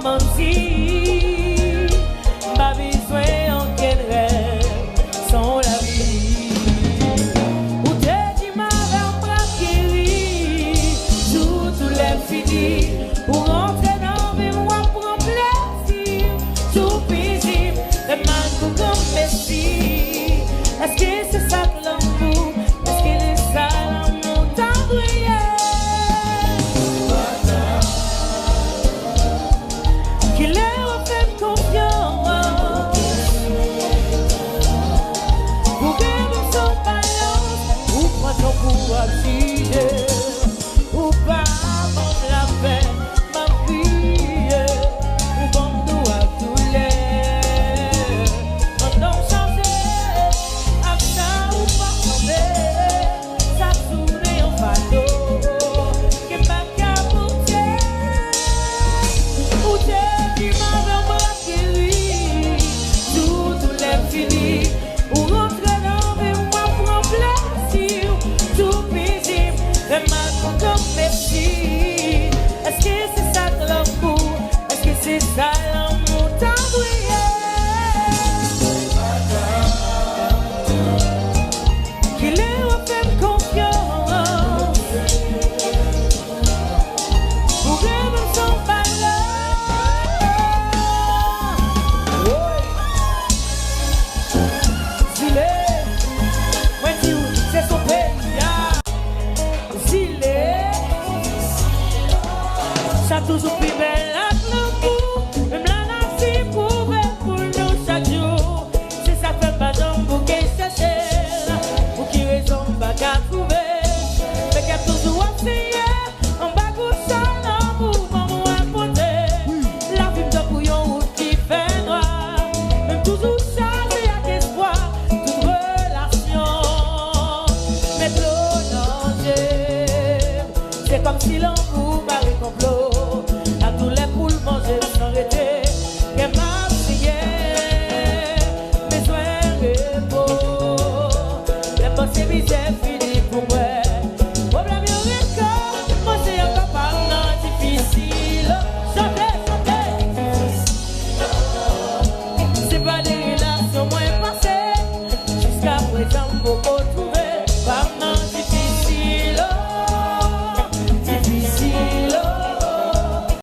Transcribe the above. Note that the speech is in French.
menti, pas besoin en quel rêve sans la vie. Ou t'es dit ma verre braquerie, tout l'est fini, pour rentrer dans mes mois pour un plaisir, tout paisible, les mains pour comme messie. Est-ce que c'est ça que l'amour? Est-ce qu'il est ça l'amour t'a brillé? Qu'il est refait de confiance pour que nous sommes balance ou pas ton pour afficher ou pas bon la peine ma fille ou bon nous à tous les pendant changer à ça ou pas tomber ça tourne en fardeau que pas capoter ou t'es qui m'avait braqué tout l'est fini ou rentrer dans mes mois pour un plaisir tout paisible les mains sont comme merci. Est-ce que c'est ça que l'amour? Est-ce que c'est ça l'amour t'a brillé? Qu'il est refait de confiance pour que nous sommes pas là. Zile, moi dis c'est son pays. Zile, ça toujours plus belle à l'amour. Même la nature pouvait pour nous chaque jour. C'est ça fait pas d'homme pour qu'il cherche. Pour qui raison pas qu'à trouver. Mais qu'à toujours enseigner. En bas gauche ça l'amour maman raconter. La vie de bouillon ou qui fait noir. Même toujours chargé à espoir. Toute relation. Mais trop danger. C'est comme si l'amour m'avait complot. À tous les poules manger sans arrêter. Qu'elle m'a prié. Mes soins repos. Les pensées misères.